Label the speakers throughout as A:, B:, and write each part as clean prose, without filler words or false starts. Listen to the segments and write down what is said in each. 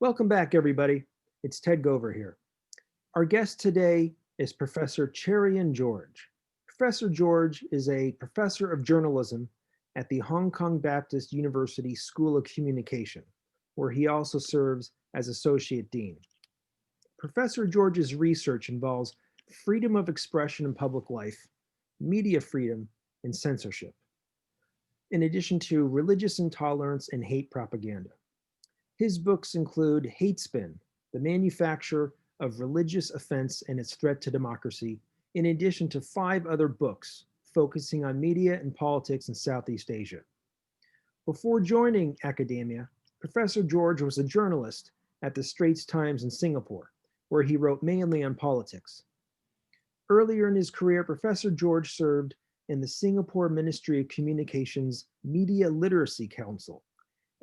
A: Welcome back, everybody. It's Ted Gover here. Our guest today is Professor Cherian George. Professor George is a professor of journalism at the Hong Kong Baptist University School of Communication, where he also serves as Associate Dean. Professor George's research involves freedom of expression in public life, media freedom, and censorship, in addition to religious intolerance and hate propaganda. His books include Hate Spin, the manufacture of religious offense and its threat to democracy, in addition to 5 other books focusing on media and politics in Southeast Asia. Before joining academia, Professor George was a journalist at the Straits Times in Singapore, where he wrote mainly on politics. Earlier in his career, Professor George served in the Singapore Ministry of Communications Media Literacy Council,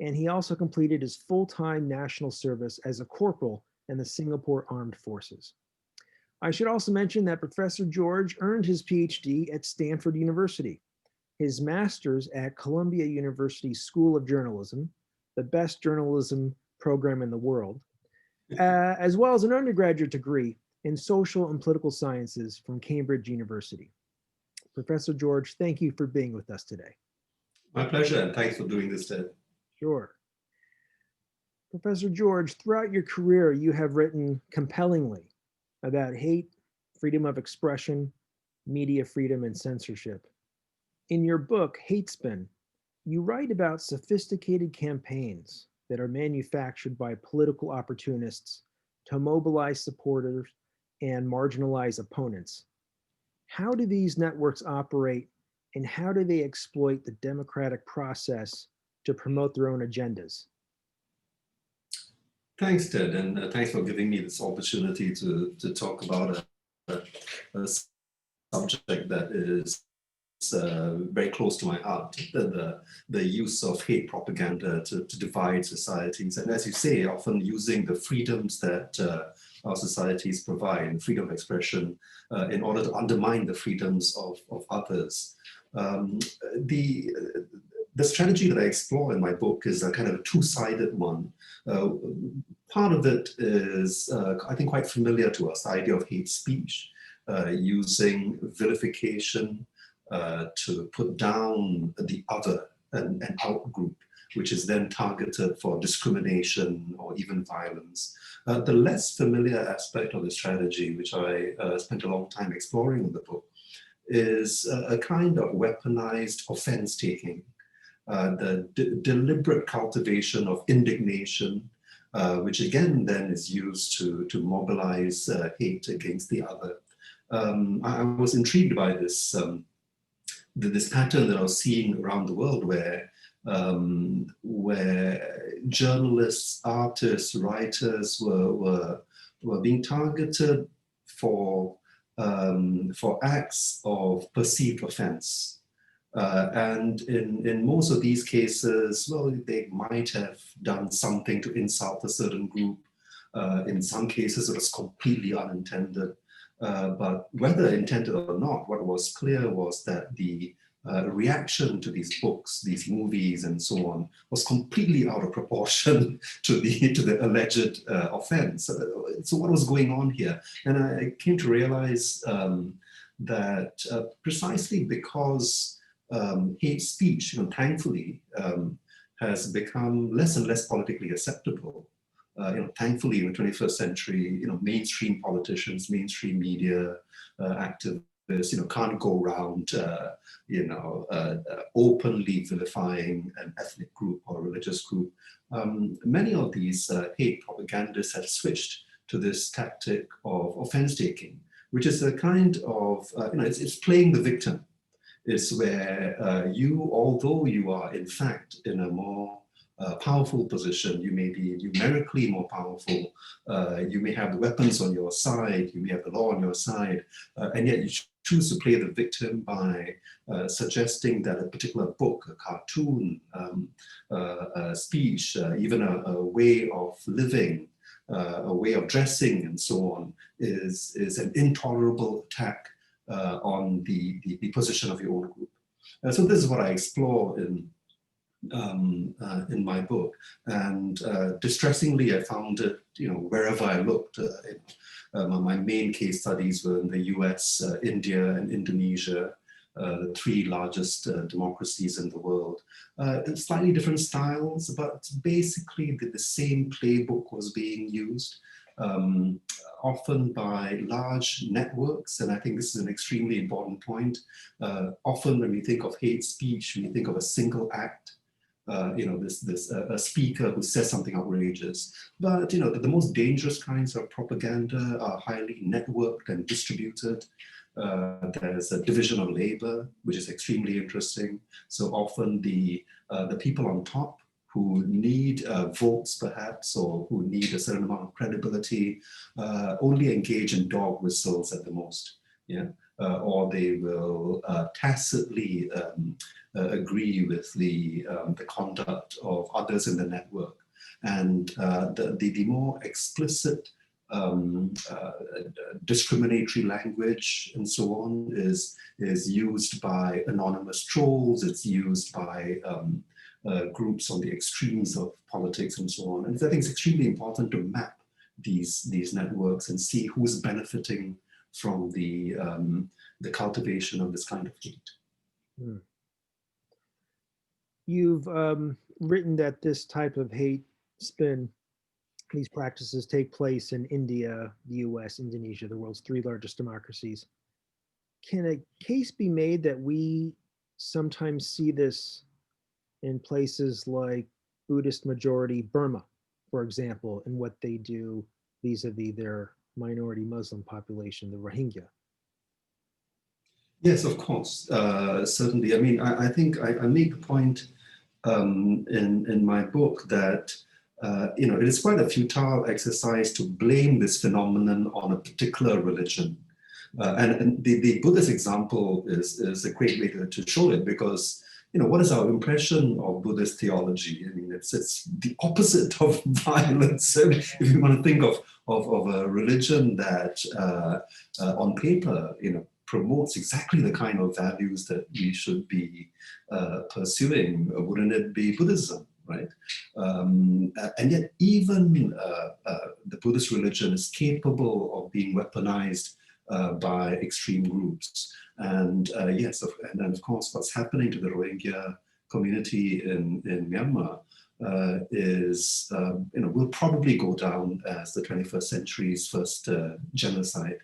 A: and he also completed his full-time national service as a corporal in the Singapore Armed Forces. I should also mention that Professor George earned his PhD at Stanford University, his master's at Columbia University School of Journalism, the best journalism program in the world, as well as an undergraduate degree in social and political sciences from Cambridge University. Professor George, thank you for being with us today.
B: My pleasure, and thanks for doing this, Ted.
A: Sure. Professor George, throughout your career, you have written compellingly about hate, freedom of expression, media freedom, and censorship. In your book, Hate Spin, you write about sophisticated campaigns that are manufactured by political opportunists to mobilize supporters and marginalize opponents. How do these networks operate, and how do they exploit the democratic process to promote their own agendas?
B: Thanks, Ted, and thanks for giving me this opportunity to talk about a subject that is very close to my heart, the use of hate propaganda to divide societies. And as you say, often using the freedoms that our societies provide, freedom of expression, in order to undermine the freedoms of others. The strategy that I explore in my book is a kind of a two-sided one. Part of it is, I think, quite familiar to us, the idea of hate speech, using vilification to put down the other, an out-group, which is then targeted for discrimination or even violence. The less familiar aspect of the strategy, which I spent a long time exploring in the book, is a kind of weaponized offense-taking. The deliberate cultivation of indignation, which again then is used to mobilize hate against the other. I was intrigued by this pattern that I was seeing around the world, where journalists, artists, writers were being targeted for acts of perceived offense. And in most of these cases, well, they might have done something to insult a certain group. In some cases, it was completely unintended. But whether intended or not, what was clear was that the reaction to these books, these movies, and so on, was completely out of proportion to the alleged offense. So what was going on here? And I came to realize that precisely because hate speech, thankfully, has become less and less politically acceptable. Thankfully, in the 21st century, mainstream politicians, mainstream media activists, can't go around, openly vilifying an ethnic group or religious group. Many of these hate propagandists have switched to this tactic of offense-taking, which is a kind of, it's playing the victim. It's where you, although you are in fact in a more powerful position, you may be numerically more powerful, you may have the weapons on your side, you may have the law on your side, and yet you choose to play the victim by suggesting that a particular book, a cartoon, a speech, even a way of living, a way of dressing and so on is an intolerable attack on the position of your own group. So this is what I explore in my book. And distressingly, I found it, wherever I looked. My main case studies were in the US, India, and Indonesia, the three largest democracies in the world. In slightly different styles, but basically the same playbook was being used. Often by large networks, and I think this is an extremely important point. Often when we think of hate speech, we think of a single act, a speaker who says something outrageous. But the most dangerous kinds of propaganda are highly networked and distributed. There's a division of labor, which is extremely interesting. So often the people on top who need votes perhaps, or who need a certain amount of credibility, only engage in dog whistles at the most, yeah? Or they will tacitly agree with the conduct of others in the network. And the more explicit discriminatory language and so on is used by anonymous trolls, it's used by groups on the extremes of politics and so on. And I think it's extremely important to map these networks and see who's benefiting from the cultivation of this kind of hate.
A: Hmm. You've written that this type of hate spin, these practices take place in India, the US, Indonesia, the world's three largest democracies. Can a case be made that we sometimes see this in places like Buddhist majority Burma, for example, and what they do vis-a-vis their minority Muslim population, the Rohingya?
B: Yes, of course, certainly. I mean, I think I make the point in my book that it is quite a futile exercise to blame this phenomenon on a particular religion. And the Buddhist example is a great way to show it, because what is our impression of Buddhist theology? I mean, it's the opposite of violence. If you want to think of a religion that on paper, promotes exactly the kind of values that we should be pursuing, wouldn't it be Buddhism, right? And yet even the Buddhist religion is capable of being weaponized by extreme groups. And yes, and then of course, what's happening to the Rohingya community in Myanmar is, will probably go down as the 21st century's first genocide.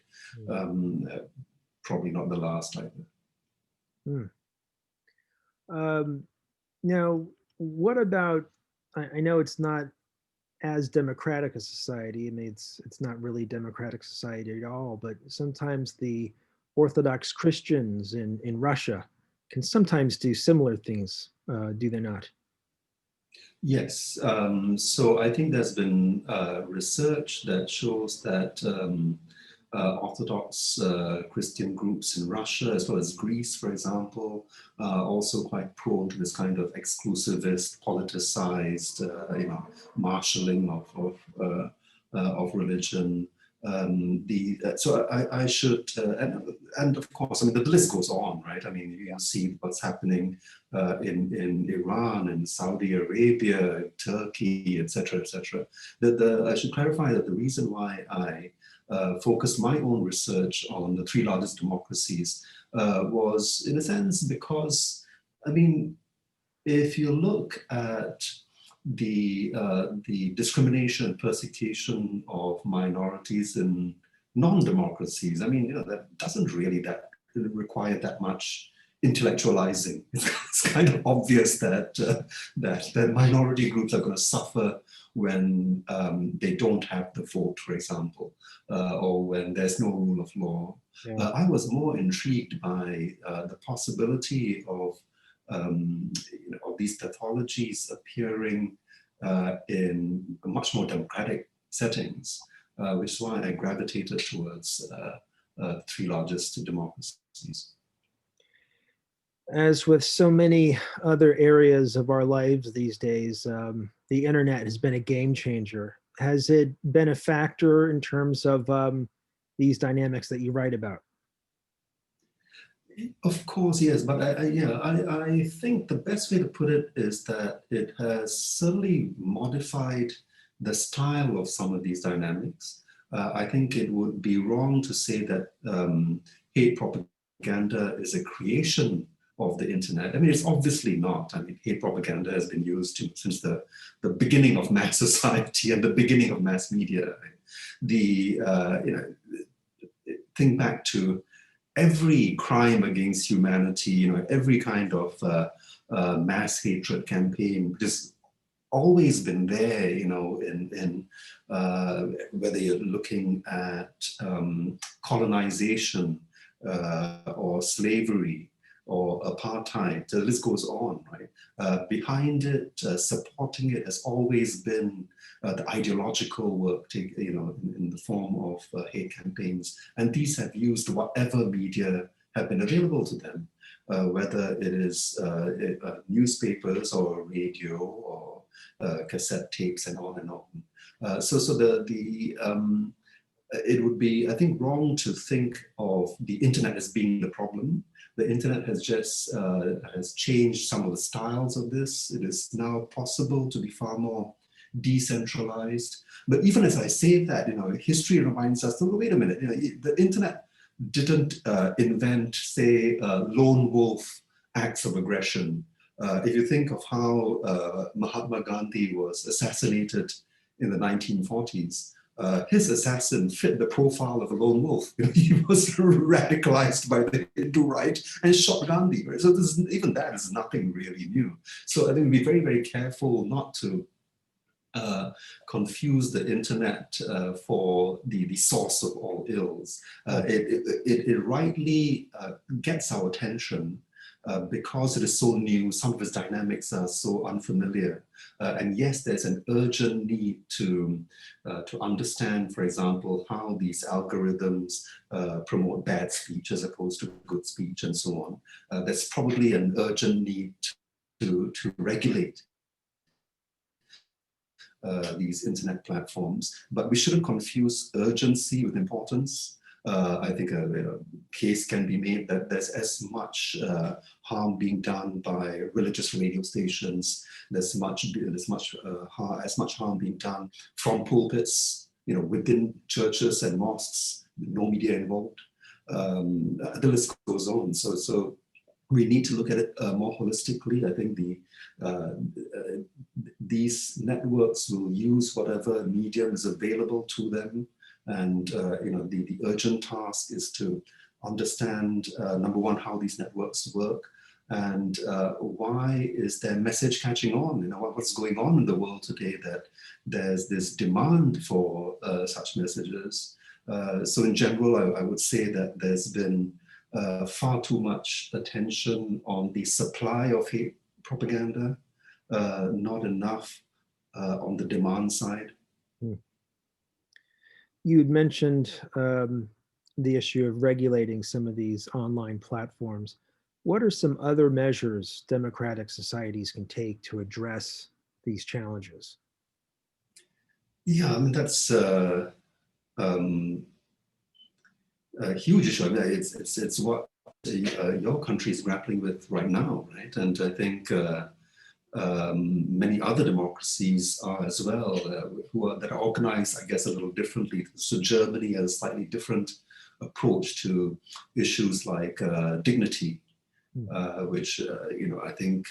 B: Probably not the last either.
A: Now, what about, I know it's not as democratic a society. I mean, it's not really democratic society at all, but sometimes the Orthodox Christians in Russia can sometimes do similar things, do they not?
B: Yes, so I think there's been research that shows that Orthodox Christian groups in Russia, as well as Greece, for example, are also quite prone to this kind of exclusivist, politicized, marshalling of religion. So I should, and of course, I mean, the list goes on, right? I mean, you see what's happening in Iran and Saudi Arabia, Turkey, etc., etc. I should clarify that the reason why I focused my own research on the three largest democracies was, in a sense, because, I mean, if you look at the discrimination and persecution of minorities in non-democracies, I mean, that doesn't really require that much intellectualizing. It's kind of obvious that that minority groups are going to suffer when they don't have the vote, for example, or when there's no rule of law.
A: Yeah.
B: I was more intrigued by the possibility of these pathologies appearing in much more democratic settings, which is why I gravitated towards three largest democracies.
A: As with so many other areas of our lives these days, the internet has been a game changer. Has it been a factor in terms of these dynamics that you write about?
B: Of course, yes, but I think the best way to put it is that it has certainly modified the style of some of these dynamics. I think it would be wrong to say that hate propaganda is a creation of the internet. I mean, it's obviously not. I mean, hate propaganda has been used since the beginning of mass society and the beginning of mass media. The think back to every crime against humanity, every kind of mass hatred campaign, just always been there, in whether you're looking at colonization or slavery or apartheid, the list goes on, right? Behind it, supporting it has always been the ideological work, in the form of hate campaigns. And these have used whatever media have been available to them, whether it is newspapers or radio or cassette tapes and on and on. So it would be, I think, wrong to think of the internet as being the problem. The internet has just has changed some of the styles of this. It is now possible to be far more decentralized. But even as I say that, history reminds us, oh, wait a minute, the internet didn't invent, say, lone wolf acts of aggression. If you think of how Mahatma Gandhi was assassinated in the 1940s, his assassin fit the profile of a lone wolf. He was radicalized by the Hindu right and shot Gandhi. Right? So even that is nothing really new. So I think be very, very careful not to confuse the internet for the source of all ills. It rightly gets our attention because it is so new. Some of its dynamics are so unfamiliar. And yes, there's an urgent need to understand, for example, how these algorithms promote bad speech as opposed to good speech and so on. There's probably an urgent need to regulate these internet platforms, but we shouldn't confuse urgency with importance. I think a case can be made that there's as much harm being done by religious radio stations. There's as much harm being done from pulpits, within churches and mosques, no media involved. The list goes on. So we need to look at it more holistically. I think these networks will use whatever medium is available to them. And the urgent task is to understand, number one, how these networks work, and why is their message catching on? What's going on in the world today that there's this demand for such messages. So in general, I would say that there's been far too much attention on the supply of hate propaganda, not enough on the demand side.
A: You had mentioned the issue of regulating some of these online platforms. What are some other measures democratic societies can take to address these challenges?
B: Yeah, I mean, that's a huge issue. I mean, it's what your country is grappling with right now, right? And I think many other democracies are as well, that are organized, I guess, a little differently. So Germany has a slightly different approach to issues like dignity, which I think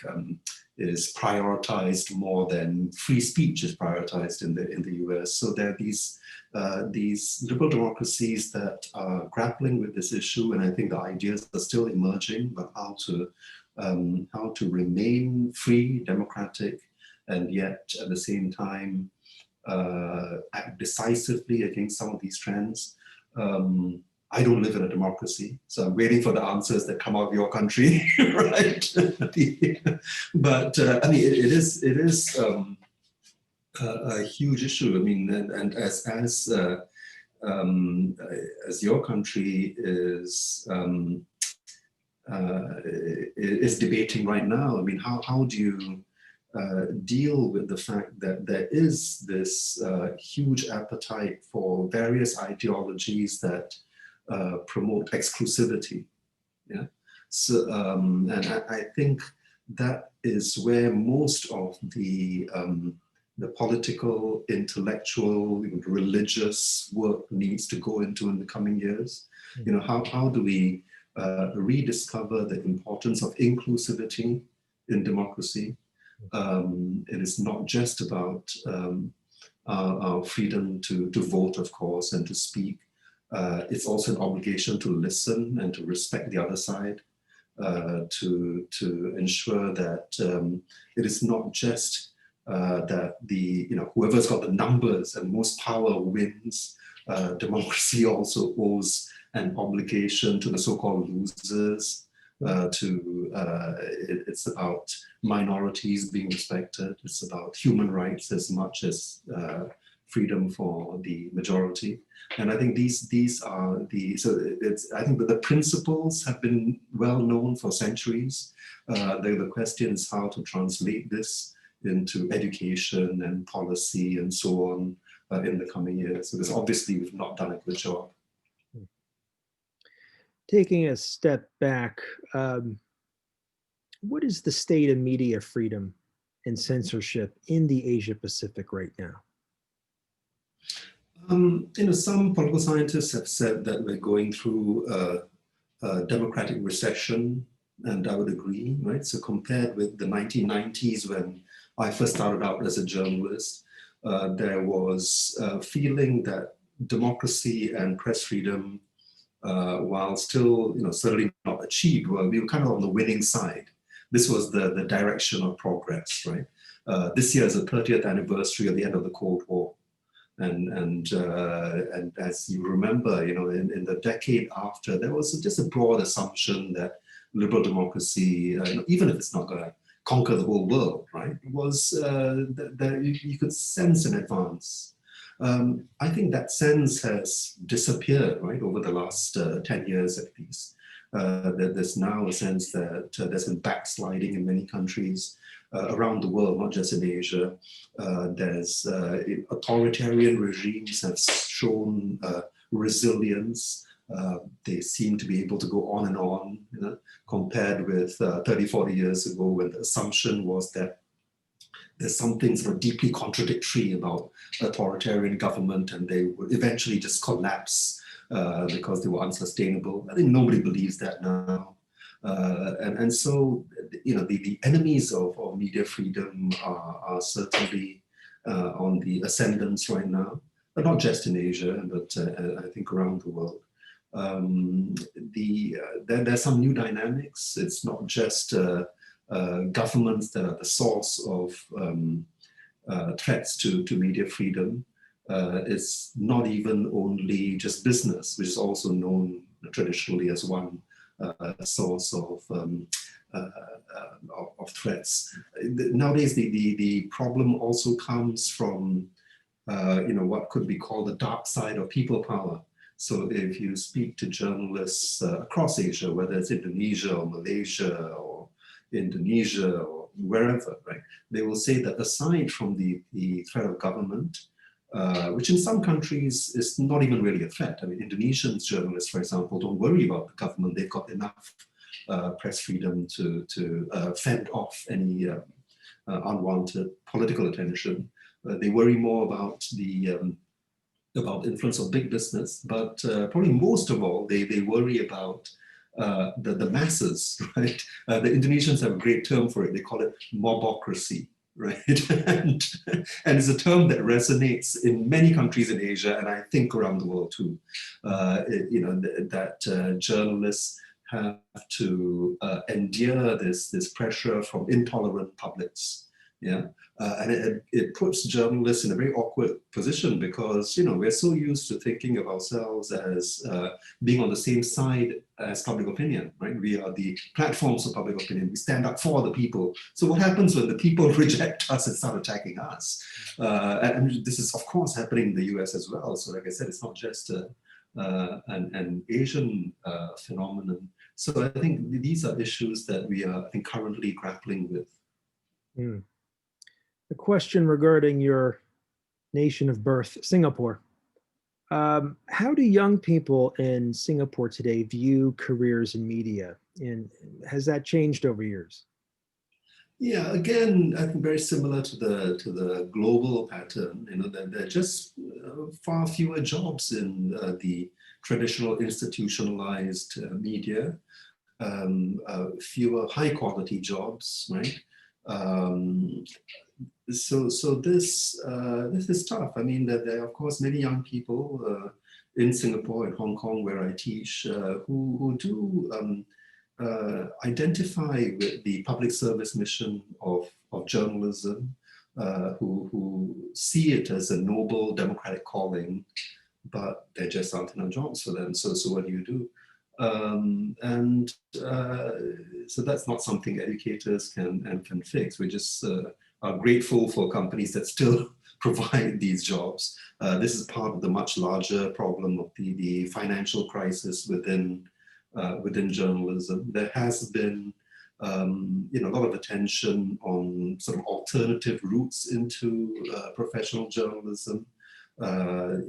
B: is prioritized more than free speech is prioritized in the US. So there are these liberal democracies that are grappling with this issue, and I think the ideas are still emerging about how to remain free, democratic, and yet at the same time act decisively against some of these trends. I don't live in a democracy, so I'm waiting for the answers that come out of your country, right? But I mean, it is a huge issue. I mean, and as your country is debating right now, I mean, how do you deal with the fact that there is this huge appetite for various ideologies that promote exclusivity, yeah, So, and I think that is where most of the political, intellectual, religious work needs to go into in the coming years. You know, how do we rediscover the importance of inclusivity in democracy? It is not just about our freedom to vote, of course, and to speak. It's also an obligation to listen and to respect the other side, to ensure that it is not just that whoever's got the numbers and most power wins. Democracy also owes an obligation to the so-called losers. It's about minorities being respected. It's about human rights as much as freedom for the majority. And I think these are I think that the principles have been well known for centuries. The question is how to translate this into education and policy and so on in the coming years. Because obviously we've not done a good job.
A: Taking a step back, what is the state of media freedom and censorship in the Asia Pacific right now?
B: Some political scientists have said that we're going through a democratic recession, and I would agree, right? So compared with the 1990s when I first started out as a journalist, there was a feeling that democracy and press freedom, while still, certainly not achieved, we were kind of on the winning side. This was the direction of progress, right? This year is the 30th anniversary of the end of the Cold War. And as you remember, in the decade after, there was just a broad assumption that liberal democracy, even if it's not going to conquer the whole world, right, was that you could sense in advance. I think that sense has disappeared, right, over the last 10 years at least. There's now a sense that there's been backsliding in many countries around the world, not just in Asia. There's authoritarian regimes have shown resilience. They seem to be able to go on and on, compared with 30, 40 years ago when the assumption was that there's something sort of deeply contradictory about authoritarian government and they would eventually just collapse because they were unsustainable. I think nobody believes that now. And so, the enemies of media freedom are certainly on the ascendance right now, but not just in Asia, but I think around the world. There's some new dynamics. It's not just governments that are the source of threats to media freedom. It's not even only just business, which is also known traditionally as one source of threats. Nowadays, the problem also comes from what could be called the dark side of people power. So if you speak to journalists across Asia, whether it's Indonesia or Malaysia or Indonesia or wherever, right, they will say that aside from the threat of government, which in some countries is not even really a threat. I mean, Indonesian journalists, for example, don't worry about the government. They've got enough press freedom to fend off any unwanted political attention. They worry more about the influence of big business, but probably most of all, they worry about the masses, right? The Indonesians have a great term for it. They call it mobocracy, right? and it's a term that resonates in many countries in Asia, and I think around the world too. That journalists have to endure this pressure from intolerant publics, yeah. And it puts journalists in a very awkward position because, we're so used to thinking of ourselves as being on the same side as public opinion, right? We are the platforms of public opinion. We stand up for the people. So what happens when the people reject us and start attacking us? And this is, of course, happening in the US as well. So like I said, it's not just an Asian phenomenon. So I think these are issues that we are, I think, currently grappling with.
A: Mm. A question regarding your nation of birth, Singapore. How do young people in Singapore today view careers in media? And has that changed over years?
B: Yeah, again, I think very similar to the global pattern. You know, that there are just far fewer jobs in the traditional institutionalized media, fewer high quality jobs, right? Um, this is tough. I mean, that there are of course many young people in Singapore and Hong Kong where I teach who do identify with the public service mission of journalism, who see it as a noble democratic calling, but there just aren't enough jobs for them. So what do you do? And so that's not something educators can fix. We just are grateful for companies that still provide these jobs. This is part of the much larger problem of the financial crisis within journalism. There has been a lot of attention on sort of alternative routes into professional journalism. Where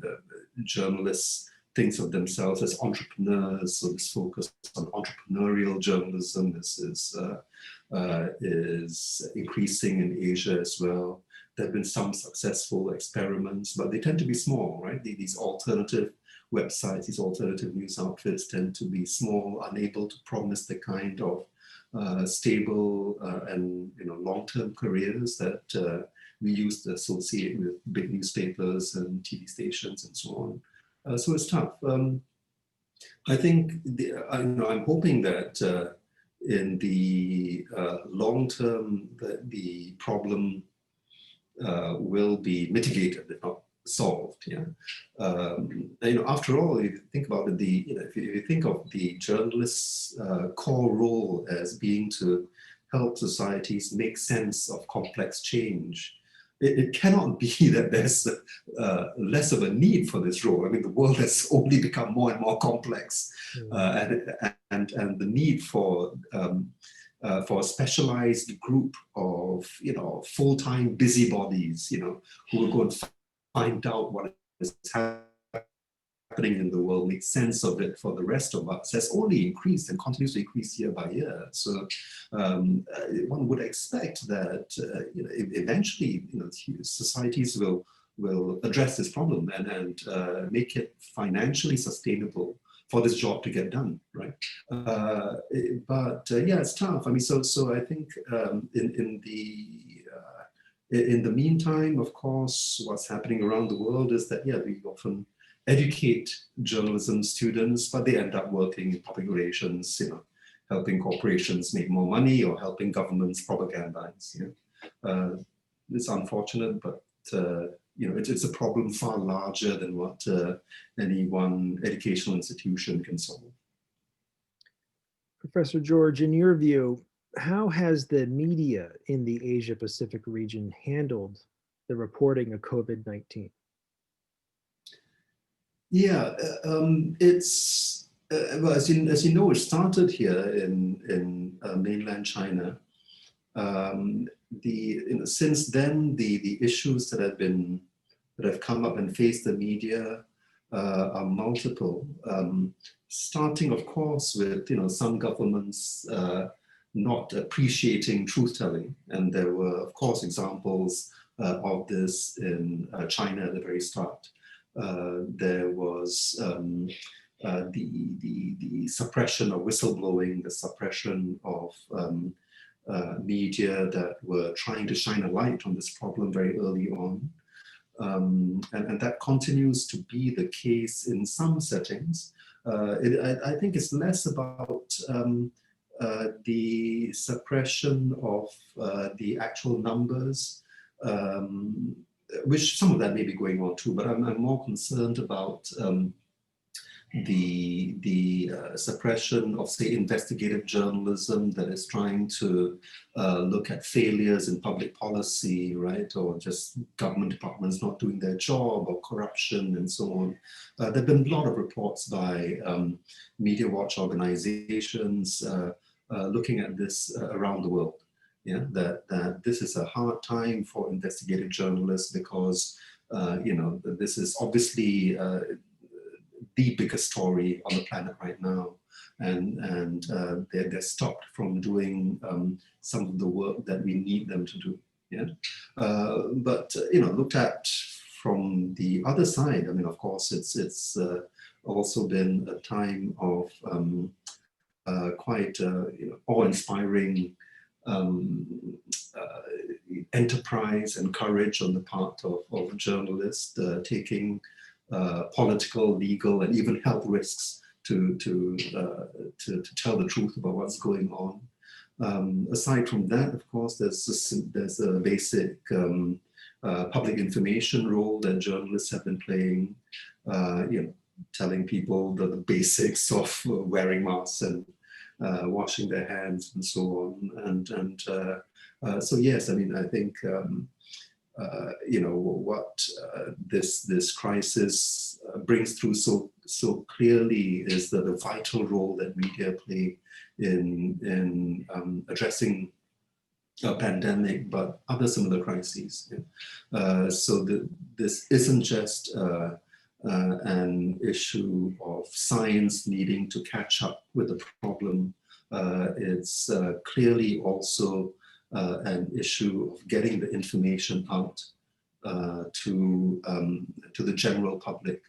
B: the journalists thinks of themselves as entrepreneurs, so this focus on entrepreneurial journalism is increasing in Asia as well. There have been some successful experiments, but they tend to be small, right? These alternative websites, these alternative news outfits tend to be small, unable to promise the kind of stable and long-term careers that we used to associate with big newspapers and TV stations and so on. So it's tough. I think I'm hoping that in the long term that the problem will be mitigated, if not solved. Yeah. After all, if you think about it, if you think of the journalist's core role as being to help societies make sense of complex change, it cannot be that there's less of a need for this role. I mean, the world has only become more and more complex, and the need for a specialized group of full-time busybodies, who will go and find out what is happening in the world, make sense of it for the rest of us, has only increased and continues to increase year by year. So one would expect that eventually societies will address this problem and make it financially sustainable for this job to get done, right? Yeah, it's tough. I mean, so I think in the meantime, of course, what's happening around the world is that, we often educate journalism students, but they end up working in public relations, helping corporations make more money or helping governments propagandize. It's unfortunate, but it's a problem far larger than what any one educational institution can solve.
A: Professor George, in your view, how has the media in the Asia Pacific region handled the reporting of COVID-19?
B: Yeah, it's well, as you know, it started here in mainland China. Since then, the issues that have come up and faced the media are multiple. Starting, of course, with some governments not appreciating truth-telling, and there were, of course, examples of this in China at the very start. There was the suppression of whistleblowing, the suppression of media that were trying to shine a light on this problem very early on. And that continues to be the case in some settings. I think it's less about the suppression of the actual numbers, which some of that may be going on too, but I'm more concerned about the suppression of, say, investigative journalism that is trying to look at failures in public policy, right, or just government departments not doing their job, or corruption and so on. There have been a lot of reports by media watch organizations looking at this around the world. Yeah, that this is a hard time for investigative journalists because this is obviously the biggest story on the planet right now, and they're stopped from doing some of the work that we need them to do. Yeah, but looked at from the other side, I mean, of course, it's also been a time of quite awe-inspiring enterprise and courage on the part of journalists taking political, legal, and even health risks to tell the truth about what's going on. Aside from that, of course, there's a basic public information role that journalists have been playing, telling people the basics of wearing masks and washing their hands and so on. And so yes, I mean, I think what this crisis brings through so clearly is the vital role that media play in addressing a pandemic, but other similar crises. So this isn't just an issue of science needing to catch up with the problem. It's clearly also an issue of getting the information out to the general public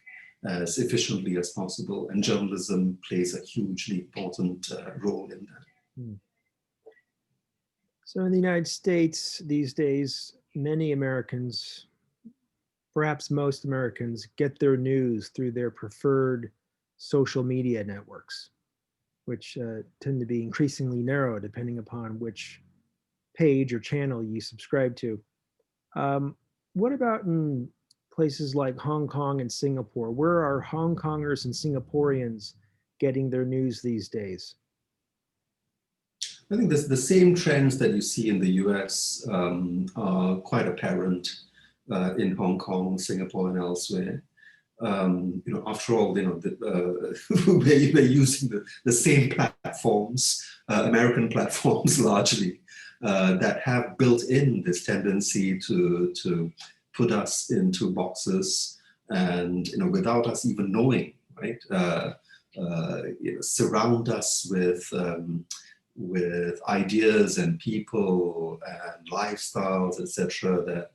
B: as efficiently as possible, and journalism plays a hugely important role in that.
A: So in the United States these days, many Americans, perhaps most Americans, get their news through their preferred social media networks, which tend to be increasingly narrow depending upon which page or channel you subscribe to. What about in places like Hong Kong and Singapore? Where are Hong Kongers and Singaporeans getting their news these days?
B: I think the same trends that you see in the US are quite apparent in Hong Kong, Singapore, and elsewhere. After all, we're using the same platforms, American platforms largely, that have built in this tendency to put us into boxes and, without us even knowing, right? Surround us with ideas and people and lifestyles, etc.,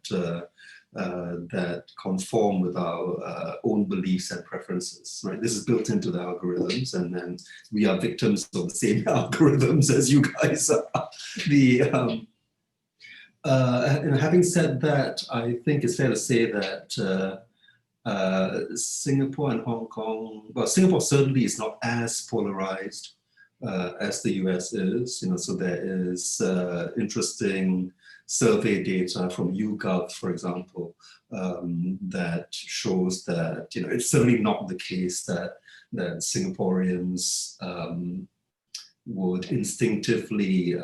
B: that conform with our own beliefs and preferences. Right, this is built into the algorithms, and then we are victims of the same algorithms as you guys are. Having said that, I think it's fair to say that Singapore and Hong Kong, well, Singapore certainly is not as polarized as the US is. So there is interesting survey data from YouGov, for example, that shows that it's certainly not the case that Singaporeans would instinctively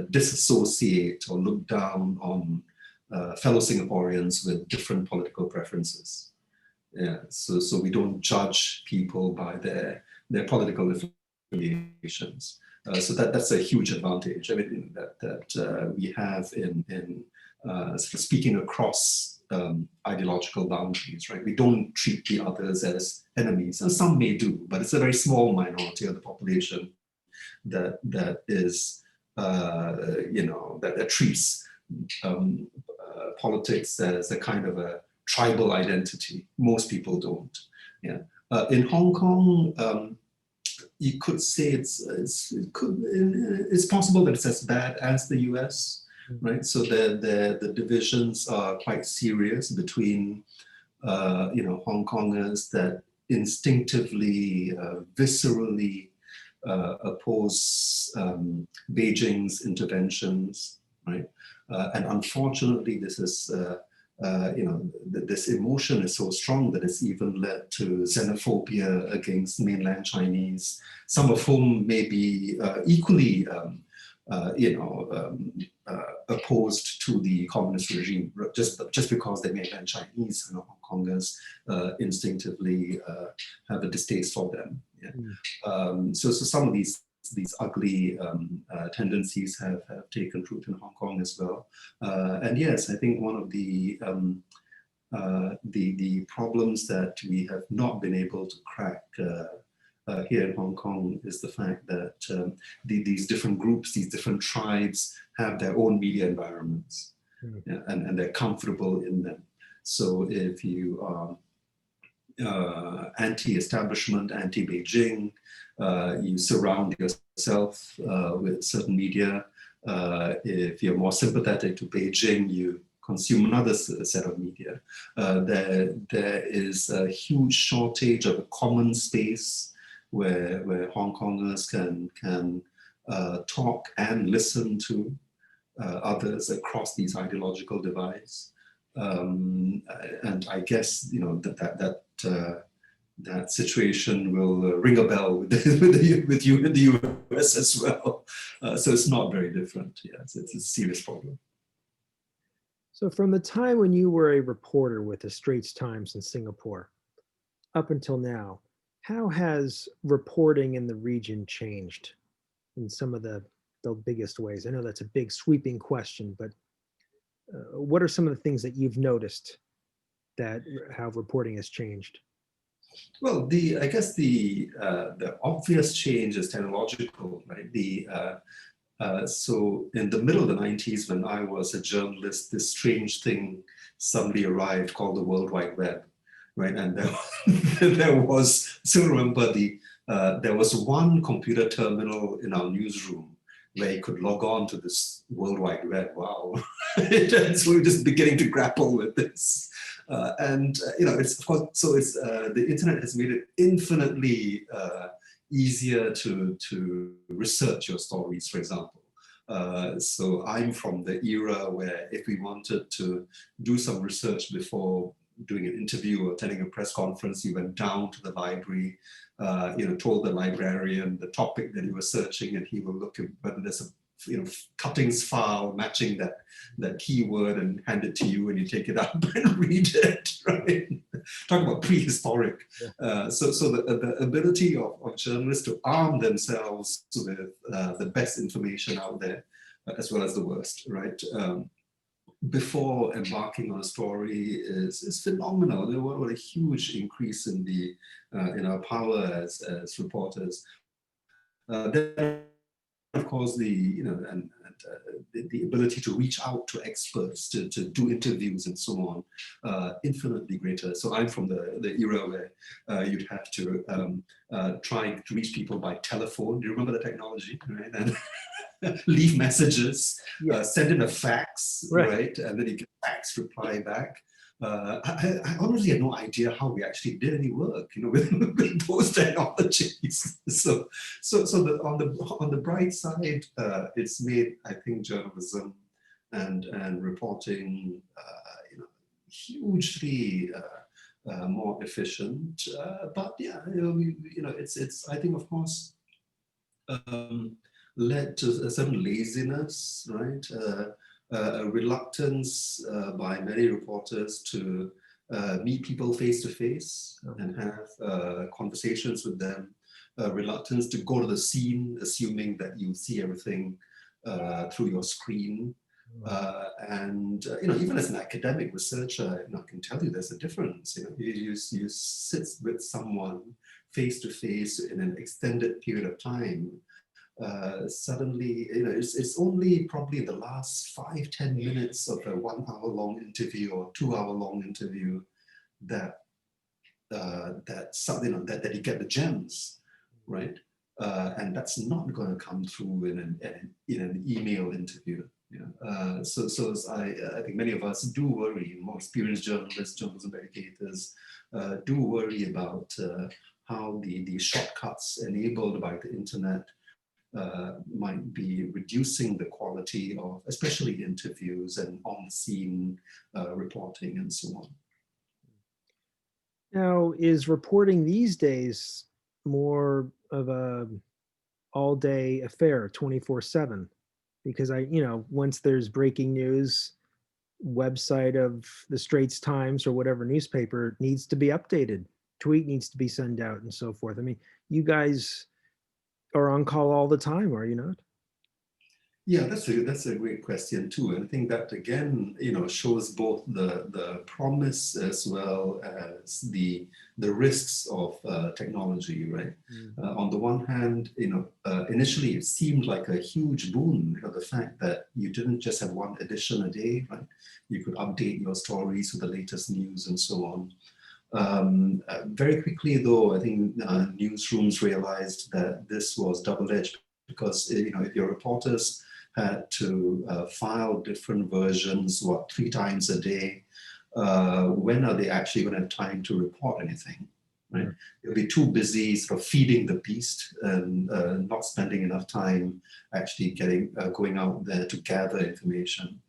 B: disassociate or look down on fellow Singaporeans with different political preferences. Yeah, so we don't judge people by their political affiliations. So that's a huge advantage. I mean, that we have in sort of speaking across ideological boundaries, right? We don't treat the others as enemies, and some may do, but it's a very small minority of the population that is, that treats politics as a kind of a tribal identity. Most people don't. Yeah. In Hong Kong, you could say it's possible that it's as bad as the US, right? So the divisions are quite serious between Hong Kongers that instinctively, viscerally oppose Beijing's interventions, right? And unfortunately, this is this emotion is so strong that it's even led to xenophobia against mainland Chinese, some of whom may be equally, opposed to the communist regime, just because they're mainland Chinese, Hong Kongers instinctively have a distaste for them. Yeah. So some of these ugly tendencies have taken root in Hong Kong as well. And yes, I think one of the the problems that we have not been able to crack here in Hong Kong is the fact that these different groups, these different tribes have their own media environments, yeah, and they're comfortable in them. So if you are anti-establishment, anti-Beijing, you surround yourself with certain media. If you're more sympathetic to Beijing, you consume another set of media. There is a huge shortage of a common space where Hong Kongers can talk and listen to others across these ideological divides. And I guess, you know, that situation will ring a bell with you in the US as well. So it's not very different. Yes, it's a serious problem.
A: So from the time when you were a reporter with the Straits Times in Singapore up until now, how has reporting in the region changed in some of the biggest ways? I know that's a big sweeping question, but what are some of the things that you've noticed that how reporting has changed?
B: Well, I guess the obvious change is technological, right? So in the middle of the 90s, when I was a journalist, this strange thing suddenly arrived called the World Wide Web, right? And there was, still remember, there was one computer terminal in our newsroom where you could log on to this World Wide Web. Wow. And so we're just beginning to grapple with this. You know, it's, of course, so it's, the internet has made it infinitely easier to research your stories, for example. So I'm from the era where if we wanted to do some research before doing an interview or attending a press conference, you went down to the library, you know, told the librarian the topic that you were searching, and he will look at whether there's a, you know, cuttings file matching that keyword and hand it to you, and you take it up and read it, right? Talk about prehistoric. Yeah. So the ability of journalists to arm themselves with the best information out there, as well as the worst, right? Before embarking on a story is phenomenal. There was a huge increase in our power as reporters. Then, of course, the ability to reach out to experts, to do interviews and so on, infinitely greater. So I'm from the era where you'd have to try to reach people by telephone. Do you remember the technology, right? And leave messages, yeah. Send in a fax, right? And then you get fax reply back. I honestly had no idea how we actually did any work, you know, with those technologies. So on the bright side, it's made, I think, journalism and reporting, you know, hugely more efficient. But yeah, you know, it's I think, of course, led to a certain laziness, right? A reluctance by many reporters to meet people face to face and have conversations with them. Reluctance to go to the scene, assuming that you see everything through your screen. You know, even as an academic researcher, you know, I can tell you there's a difference. You know, you sit with someone face to face in an extended period of time. Suddenly, you know, it's only probably in the last 5-10 minutes of a 1 hour long interview or 2 hour long interview that you know, that you get the gems, right? And that's not going to come through in an email interview. You know? So I think many of us do worry, more experienced journalists, journalism educators, do worry about how the shortcuts enabled by the internet might be reducing the quality of, especially interviews and on-the-scene reporting and so on.
A: Now, is reporting these days more of a all-day affair, 24/7? Because you know, once there's breaking news, website of the Straits Times or whatever newspaper needs to be updated, tweet needs to be sent out and so forth. I mean, you guys are on call all the time, are you not?
B: Yeah, that's a great question too. And I think that again, shows both the promise as well as the risks of technology, right?
A: Mm.
B: On the one hand, initially it seemed like a huge boon, the fact that you didn't just have one edition a day, right? You could update your stories with the latest news and so on. Very quickly, though, I think newsrooms realized that this was double-edged because if your reporters had to file different versions, 3 times a day, when are they actually going to have time to report anything? Right?
A: Mm.
B: They'll be too busy sort of feeding the beast and not spending enough time actually going out there to gather information.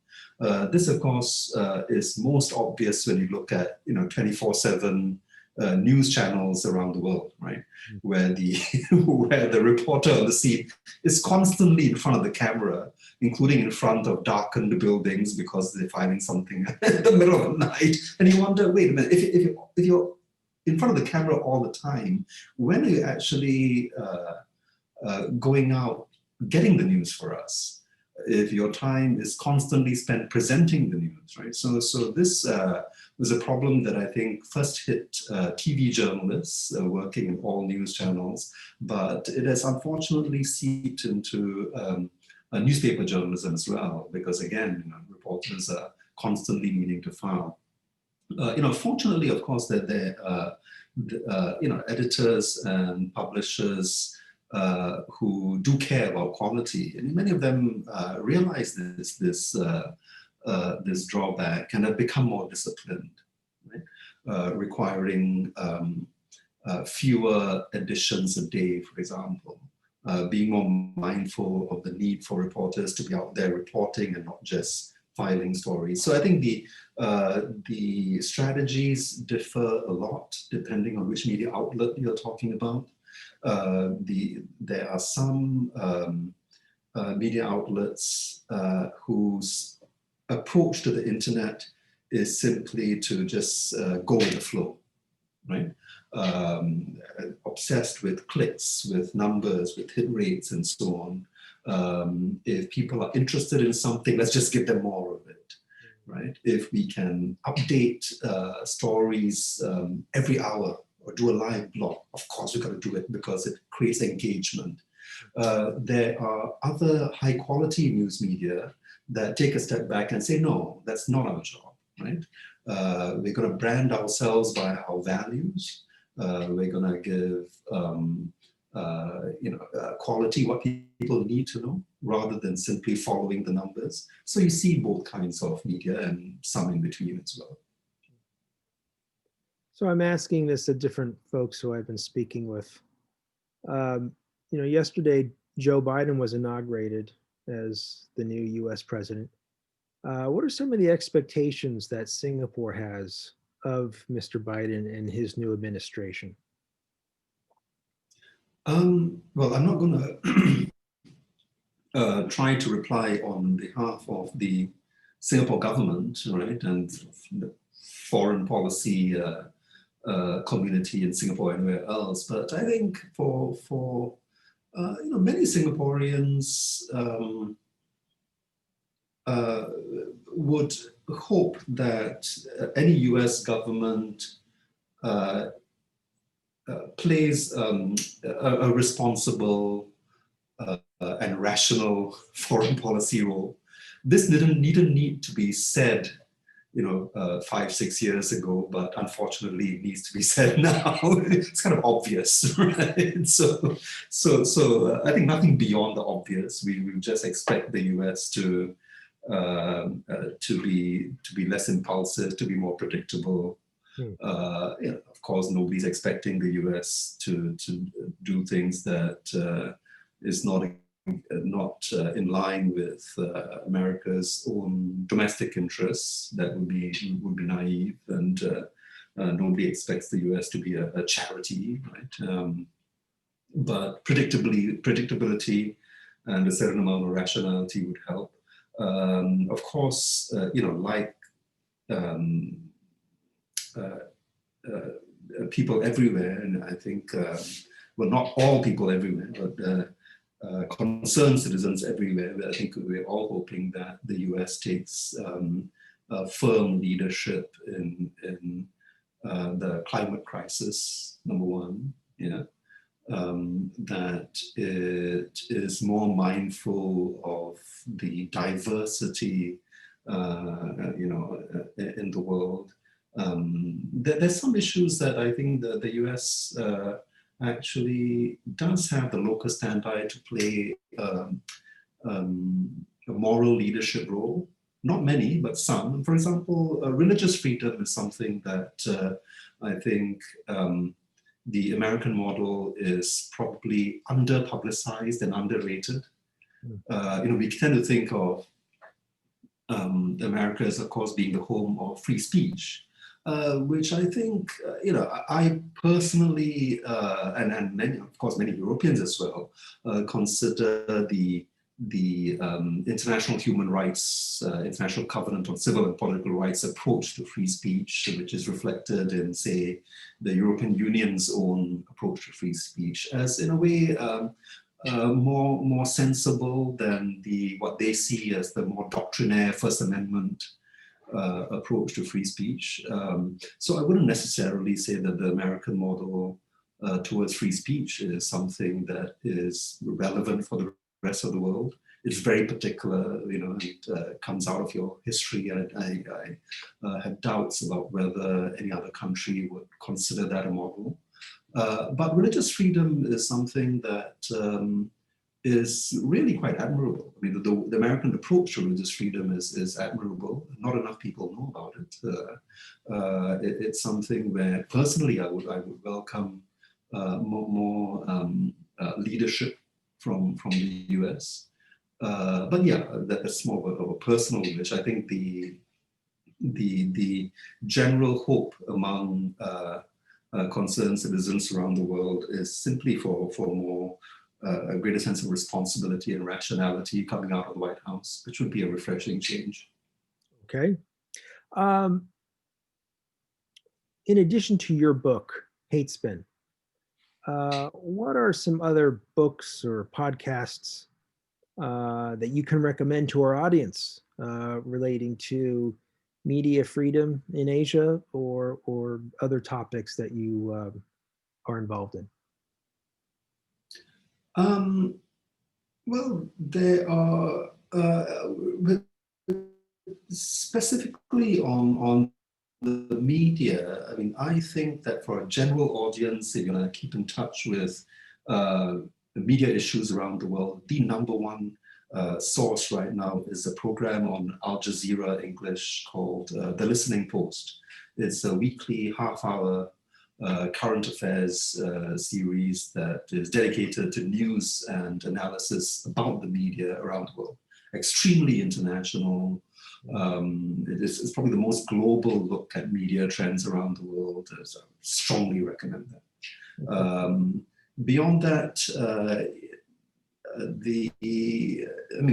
B: This, of course, is most obvious when you look at 24/7 news channels around the world, right?
A: Mm.
B: Where the where the reporter on the scene is constantly in front of the camera, including in front of darkened buildings because they're finding something in the middle of the night, and you wonder, wait a minute, if you're in front of the camera all the time, when are you actually going out getting the news for us? If your time is constantly spent presenting the news, right? So this was a problem that I think first hit TV journalists working in all news channels, but it has unfortunately seeped into newspaper journalism as well, because again, reporters are constantly needing to file. Fortunately, of course, that there are editors and publishers who do care about quality, and many of them realize this drawback and have become more disciplined, right? Requiring fewer editions a day, for example, being more mindful of the need for reporters to be out there reporting and not just filing stories. So I think the strategies differ a lot depending on which media outlet you're talking about. There are some media outlets whose approach to the internet is simply to just go with the flow, right? Obsessed with clicks, with numbers, with hit rates, and so on. If people are interested in something, let's just give them more of it, right? If we can update stories every hour or do a live blog, of course we've got to do it because it creates engagement. There are other high quality news media that take a step back and say, no, that's not our job, right? We're going to brand ourselves by our values. We're going to give quality, what people need to know, rather than simply following the numbers. So you see both kinds of media and some in between as well.
A: So I'm asking this to different folks who I've been speaking with. Yesterday, Joe Biden was inaugurated as the new US president. What are some of the expectations that Singapore has of Mr. Biden and his new administration?
B: Well, I'm not going to try to reply on behalf of the Singapore government, right, and the foreign policy community in Singapore and anywhere else. But I think for many Singaporeans would hope that any US government plays a responsible and rational foreign policy role. This didn't need to be said 5-6 years ago, but unfortunately it needs to be said now. It's kind of obvious, right? So I think nothing beyond the obvious. We just expect the US to be less impulsive, to be more predictable. Of course, nobody's expecting the US to do things that is not in line with America's own domestic interests. That would be naive, and nobody expects the US to be a charity, right? But predictability and a certain amount of rationality would help. Of course, like people everywhere, and I think, well, not all people everywhere, but concerned citizens everywhere. I think we're all hoping that the US takes firm leadership in the climate crisis, number one, yeah. That it is more mindful of the diversity, in the world. There's some issues that I think the US actually does have the local standby to play a moral leadership role. Not many, but some. For example, religious freedom is something that I think the American model is probably under-publicized and underrated. We tend to think of America as, of course, being the home of free speech, which I think, I personally, and many, of course, many Europeans as well, consider the international human rights, international covenant on civil and political rights approach to free speech, which is reflected in, say, the European Union's own approach to free speech, as in a way more sensible than what they see as the more doctrinaire First Amendment approach to free speech. So I wouldn't necessarily say that the American model towards free speech is something that is relevant for the rest of the world. It's very particular, it comes out of your history, and I have doubts about whether any other country would consider that a model. But religious freedom is something that is really quite admirable. I mean, the American approach to religious freedom is admirable. Not enough people know about it. It's something where personally I would welcome more leadership from the US. But yeah, that's more of a personal wish. I think the general hope among concerned citizens around the world is simply for more a greater sense of responsibility and rationality coming out of the White House, which would be a refreshing change.
A: Okay. In addition to your book, Hate Spin, what are some other books or podcasts that you can recommend to our audience relating to media freedom in Asia or other topics that you are involved in?
B: Well, there are specifically on the media. I mean, I think that for a general audience, if you're going to keep in touch with media issues around the world, the number one source right now is a program on Al Jazeera English called The Listening Post. It's a weekly half-hour current affairs series that is dedicated to news and analysis about the media around the world. Extremely international. It's probably the most global look at media trends around the world. So I strongly recommend that. Beyond that,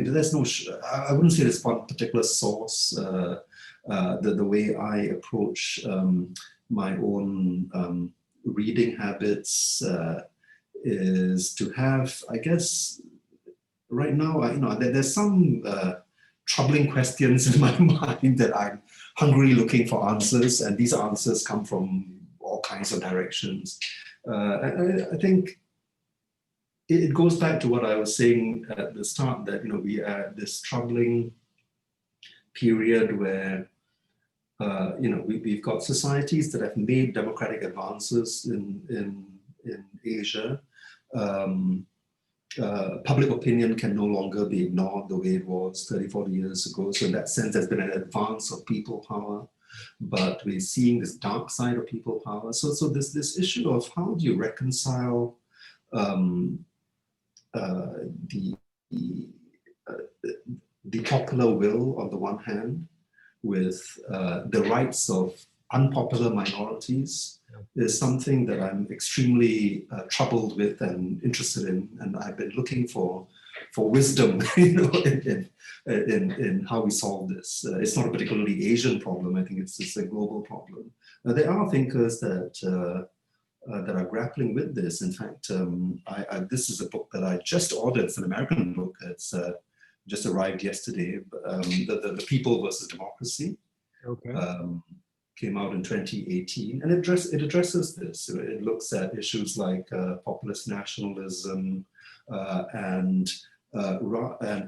B: there's no, I wouldn't say there's one particular source. The way I approach my own reading habits is to have, I guess, right now, there's some troubling questions in my mind that I'm hungrily looking for answers, and these answers come from all kinds of directions. I think it goes back to what I was saying at the start, that we are at this troubling period where we've got societies that have made democratic advances in Asia. Public opinion can no longer be ignored the way it was 30, 40 years ago. So in that sense, there's been an advance of people power, but we're seeing this dark side of people power. So there's this issue of how do you reconcile the popular will on the one hand with the rights of unpopular minorities is something that I'm extremely troubled with and interested in, and I've been looking for wisdom, in how we solve this. It's not a particularly Asian problem. I think it's a global problem. There are thinkers that that are grappling with this. In fact, this is a book that I just ordered. It's an American book. It's just arrived yesterday. The People versus Democracy.
A: Okay.
B: Came out in 2018, and it addresses this. It looks at issues like populist nationalism, and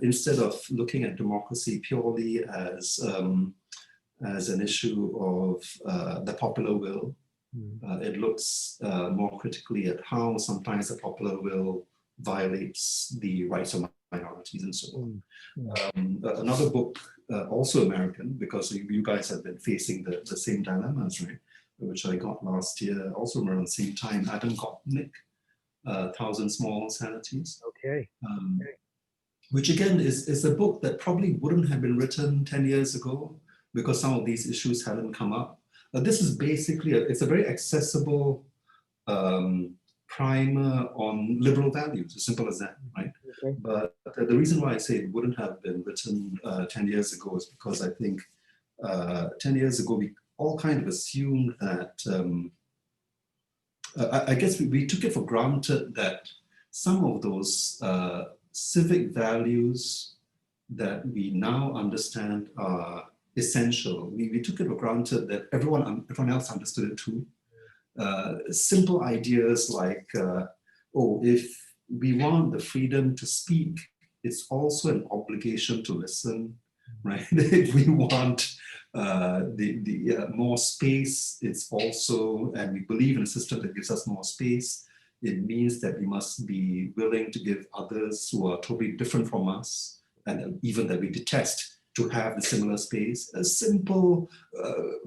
B: instead of looking at democracy purely as an issue of the popular will, it looks more critically at how sometimes the popular will violates the rights of minorities and so on. Another book, also American, because you guys have been facing the same dilemmas, right? Which I got last year, also around the same time, Adam Gopnik, 1,000 Small Sanities.
A: Okay.
B: Which again is a book that probably wouldn't have been written 10 years ago because some of these issues hadn't come up. This is basically, it's a very accessible primer on liberal values, as simple as that, right?
A: Okay.
B: But the reason why I say it wouldn't have been written 10 years ago is because I think 10 years ago, we all kind of assumed that, I guess we took it for granted that some of those civic values that we now understand are essential. We took it for granted that everyone else understood it too. Simple ideas like, if we want the freedom to speak, it's also an obligation to listen, right? If we want the more space, it's also, and we believe in a system that gives us more space, it means that we must be willing to give others who are totally different from us, and even that we detest, to have the similar space. Simple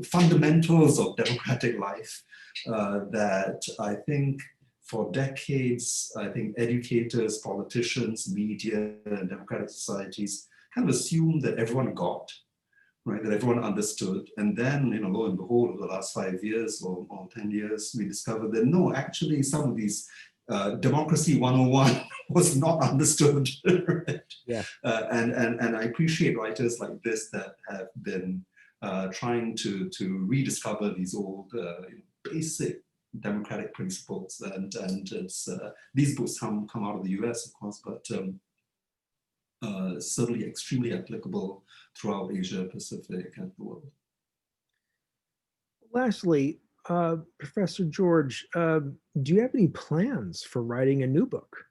B: fundamentals of democratic life that I think for decades, I think educators, politicians, media, and democratic societies kind of assumed that everyone got, right? That everyone understood. And then, lo and behold, over the last 5 years or 10 years, we discovered that no, actually some of these democracy 101 was not understood, right?
A: Yeah.
B: And I appreciate writers like this that have been trying to rediscover these old basic democratic principles, and it's these books come out of the US, of course, but certainly extremely applicable throughout Asia Pacific and the world.
A: Lastly, Professor George, do you have any plans for writing a new book?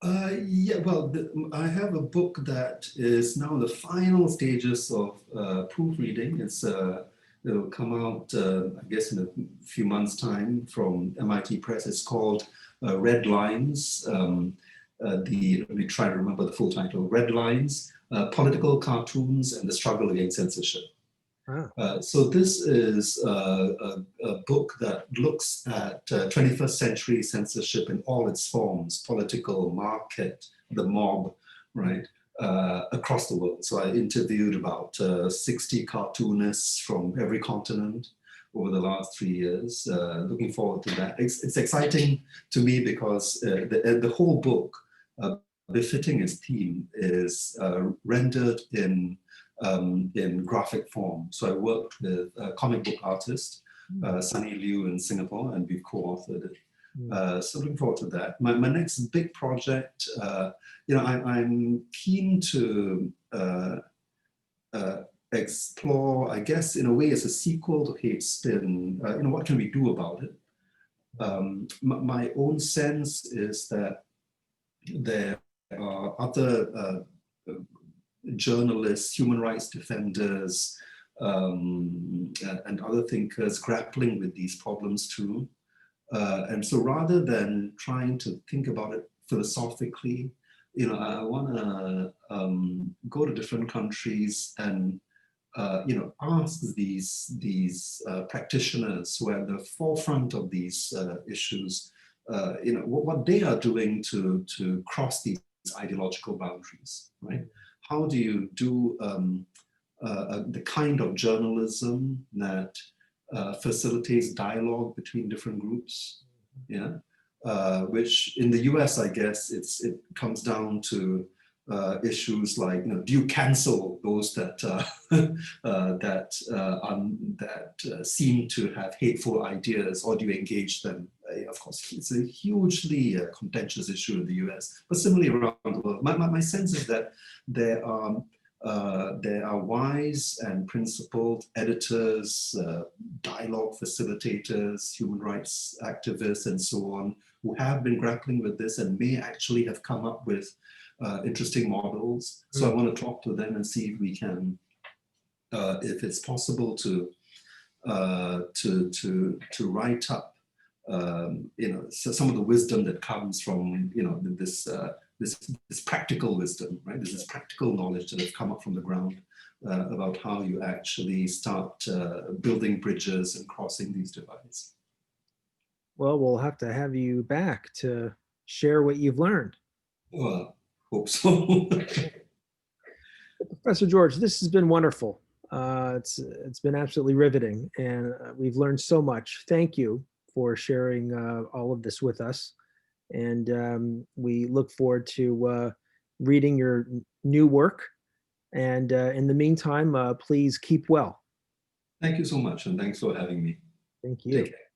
B: Yeah, well, I have a book that is now in the final stages of proofreading. It'll come out, I guess, in a few months' time from MIT Press. It's called Red Lines. Let me try to remember the full title. Red Lines, Political Cartoons and the Struggle Against Censorship. So this is a book that looks at 21st century censorship in all its forms, political, market, the mob, right, across the world. So I interviewed about 60 cartoonists from every continent over the last 3 years. Looking forward to that. It's exciting to me because the whole book, befitting its theme, is rendered in graphic form. So I worked with a comic book artist, Sunny Liu in Singapore, and we co-authored it. So looking forward to that. My next big project, I'm keen to explore, I guess, in a way, as a sequel to Hate Spin, what can we do about it? My own sense is that there are other journalists, human rights defenders, and other thinkers grappling with these problems too. And so rather than trying to think about it philosophically, I want to go to different countries and ask these practitioners who are at the forefront of these issues, what they are doing to cross these ideological boundaries, right? How do you do the kind of journalism that facilitates dialogue between different groups? Yeah, which in the US, I guess, it comes down to issues like, do you cancel those that seem to have hateful ideas, or do you engage them? Of course, it's a hugely contentious issue in the US, but similarly around the world. My sense is that there are wise and principled editors, dialogue facilitators, human rights activists, and so on, who have been grappling with this and may actually have come up with interesting models. So I want to talk to them and see if we can, if it's possible to write up, so some of the wisdom that comes from, this practical wisdom, right? This is practical knowledge that have come up from the ground about how you actually start building bridges and crossing these divides.
A: Well, we'll have to have you back to share what you've learned.
B: Well, hope so.
A: Professor George, this has been wonderful. It's been absolutely riveting, and we've learned so much. Thank you for sharing all of this with us. And we look forward to reading your new work. And in the meantime, please keep well.
B: Thank you so much, and thanks for having me.
A: Thank you.
B: Take care.